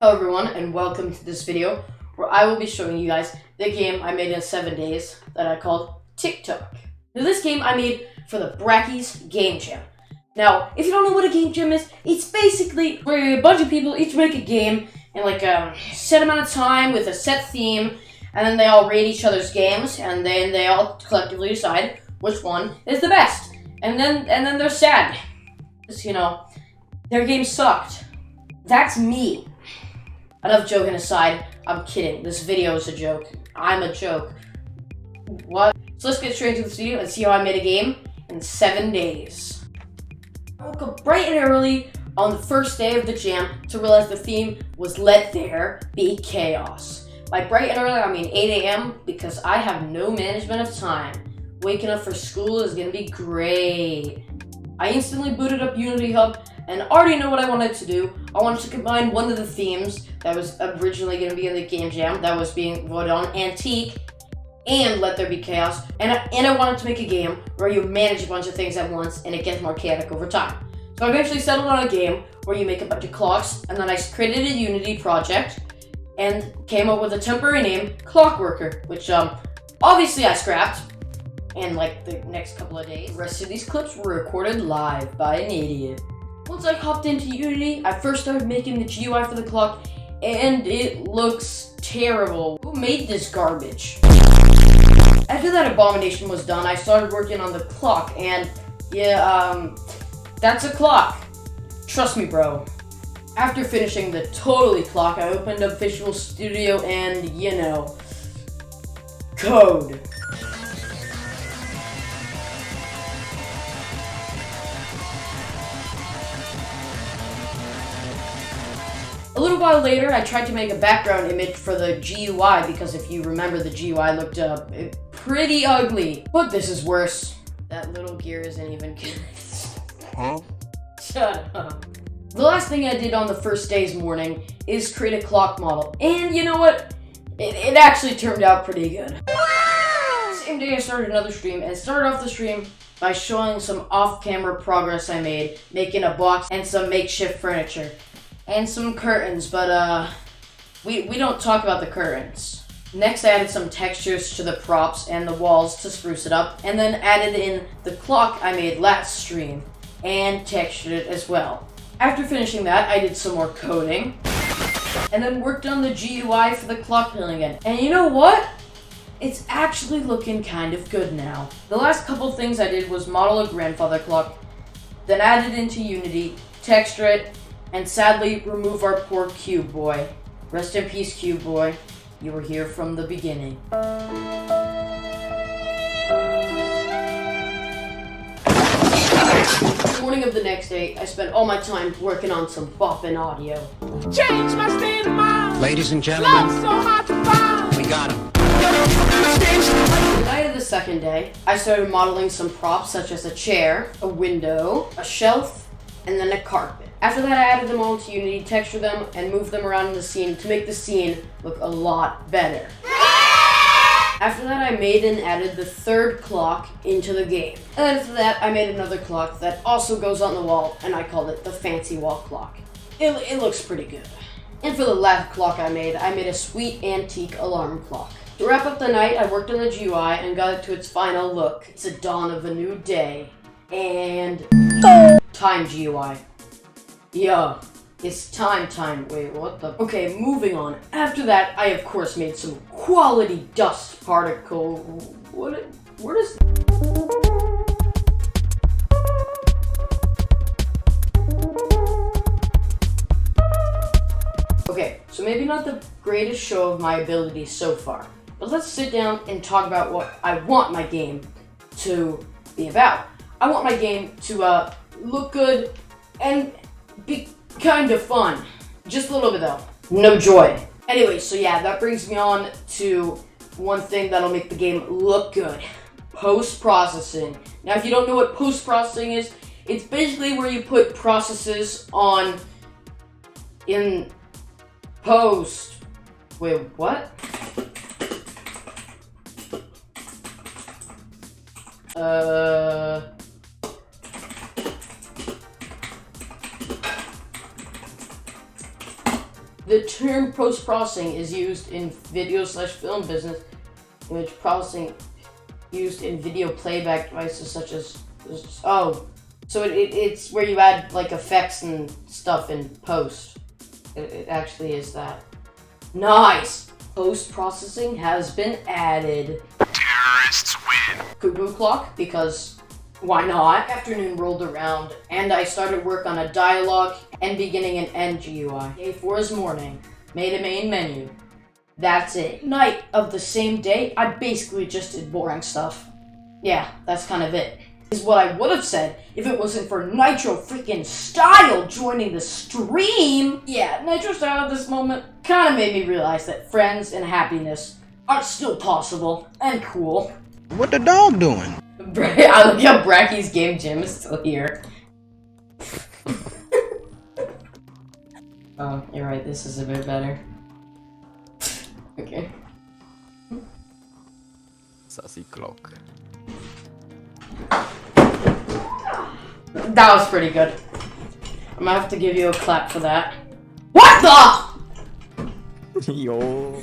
Hello everyone, and welcome to this video where I will be showing you guys the game I made in 7 days that I called Tick-Tock. Now this game I made for the Brackeys Game Jam. Now, if you don't know what a game jam is, it's basically where a bunch of people each make a game in like a set amount of time with a set theme, and then they all rate each other's games, and then they all collectively decide which one is the best. And then they're sad, because, you know, their game sucked. That's me. Enough joking aside, I'm kidding. This video is a joke. I'm a joke. What? So let's get straight into this video and see how I made a game in 7 days. I woke up bright and early on the first day of the jam to realize the theme was Let There Be Chaos. By bright and early, I mean 8 a.m. because I have no management of time. Waking up for school is gonna be great. I instantly booted up Unity Hub and already know what I wanted to do. I wanted to combine one of the themes that was originally going to be in the game jam that was being voted on, Antique, and Let There Be Chaos. And I wanted to make a game where you manage a bunch of things at once and it gets more chaotic over time. So I eventually settled on a game where you make a bunch of clocks, and then I created a Unity project and came up with a temporary name, Clockworker, which obviously I scrapped. And like the next couple of days, the rest of these clips were recorded live by an idiot. Once I hopped into Unity, I first started making the GUI for the clock, and it looks terrible. Who made this garbage? After that abomination was done, I started working on the clock, and yeah, that's a clock. Trust me, bro. After finishing the totally clock, I opened up Visual Studio and, you know, code. A little while later, I tried to make a background image for the GUI because if you remember, the GUI looked pretty ugly. But this is worse. That little gear isn't even good. Huh? Shut up. The last thing I did on the first day's morning is create a clock model. And you know what? It actually turned out pretty good. Same day I started another stream, and started off the stream by showing some off-camera progress I made, making a box and some makeshift furniture. And some curtains, but we don't talk about the curtains. Next, I added some textures to the props and the walls to spruce it up, and then added in the clock I made last stream, and textured it as well. After finishing that, I did some more coding, and then worked on the GUI for the clock building again. And you know what? It's actually looking kind of good now. The last couple things I did was model a grandfather clock, then add it into Unity, texture it, and sadly remove our poor Cube Boy. Rest in peace, Cube Boy. You were here from the beginning. The morning of the next day, I spent all my time working on some bopping audio. Change my state of mind. Ladies and gentlemen, Love so hard to find. we got him. The night of the second day, I started modeling some props such as a chair, a window, a shelf, and then a carpet. After that, I added them all to Unity, textured them, and moved them around in the scene to make the scene look a lot better. After that, I made and added the third clock into the game. And after that, I made another clock that also goes on the wall, and I called it the Fancy Wall Clock. It looks pretty good. And for the last clock I made a sweet antique alarm clock. To wrap up the night, I worked on the GUI and got it to its final look. It's a dawn of a new day. And time GUI. Yeah, it's time. Wait, what the? Okay, moving on. After that, I of course made some quality dust particle. What is? Okay, so maybe not the greatest show of my abilities so far, but let's sit down and talk about what I want my game to be about. I want my game to look good and be kind of fun. Just a little bit though. No joy. Anyway, so yeah, that brings me on to one thing that'll make the game look good. Post-processing. Now, if you don't know what post-processing is, it's basically where you put processes on in post. Wait, what? The term post-processing is used in video/film business, image processing used in video playback devices such as, so it's where you add like effects and stuff in post. It actually is that. Nice! Post-processing has been added. Terrorists win. Cuckoo clock, because why not? Afternoon rolled around, and I started work on a dialogue and beginning and end GUI. Day 4 is morning. Made a main menu. That's it. Night of the same day, I basically just did boring stuff. Yeah, that's kind of it. Is what I would have said if it wasn't for Nitro freaking Style joining the stream. Yeah, Nitro Style at this moment kind of made me realize that friends and happiness are still possible and cool. What the dog doing? I look how Brackeys Game Jam is still here. Oh, you're right, this is a bit better. Okay. Sassy clock. That was pretty good. I'm gonna have to give you a clap for that. What the? Yo.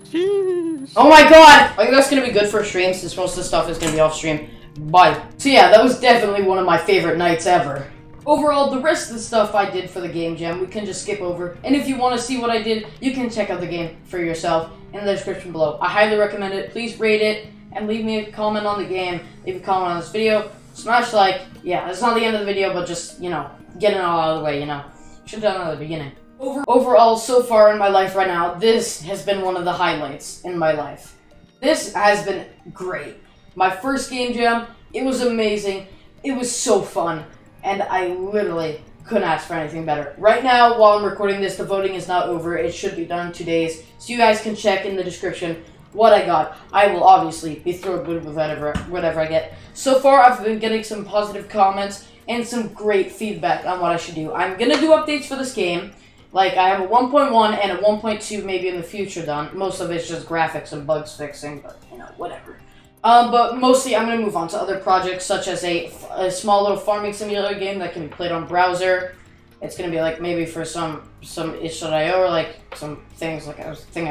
Jeez. Oh my god! I think that's gonna be good for stream since most of the stuff is gonna be off stream. Bye. So yeah, that was definitely one of my favorite nights ever. Overall, the rest of the stuff I did for the Game Jam, we can just skip over. And if you want to see what I did, you can check out the game for yourself in the description below. I highly recommend it. Please rate it and leave me a comment on the game. Leave a comment on this video. Smash like. Yeah, it's not the end of the video, but just, you know, get it all out of the way, you know. Should have done it at the beginning. Overall, so far in my life right now, this has been one of the highlights in my life. This has been great. My first Game Jam, it was amazing. It was so fun. And I literally couldn't ask for anything better. Right now, while I'm recording this, the voting is not over. It should be done in 2 days. So you guys can check in the description what I got. I will obviously be thrilled with whatever I get. So far, I've been getting some positive comments and some great feedback on what I should do. I'm going to do updates for this game. Like, I have a 1.1 and a 1.2 maybe in the future done. Most of it's just graphics and bugs fixing, but, you know, whatever. But mostly I'm going to move on to other projects, such as a small little farming simulator game that can be played on browser. It's going to be, like, maybe for some itch.io or, like, some things, like, I was going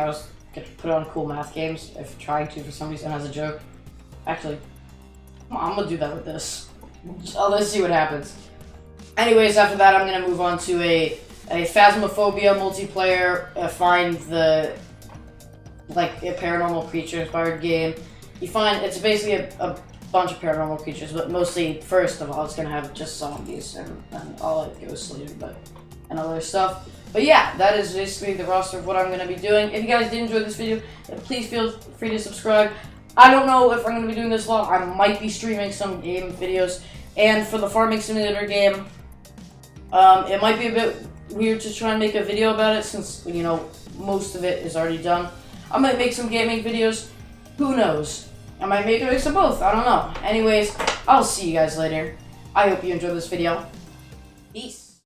to put on cool math games, if trying to for some reason as a joke. Actually, I'm going to do that with this. Let's see what happens. Anyways, after that, I'm going to move on to a Phasmophobia multiplayer, find the, like, a paranormal creature inspired game. You find, it's basically a bunch of paranormal creatures, but mostly, first of all, it's gonna have just zombies and all like ghostly, and other stuff. But yeah, that is basically the roster of what I'm gonna be doing. If you guys did enjoy this video, please feel free to subscribe. I don't know if I'm gonna be doing this long. I might be streaming some game videos, and for the farming simulator game, it might be a bit weird to try and make a video about it since, you know, most of it is already done. I might make some gaming videos. Who knows? I might make a mix of both. I don't know. Anyways, I'll see you guys later. I hope you enjoyed this video. Peace.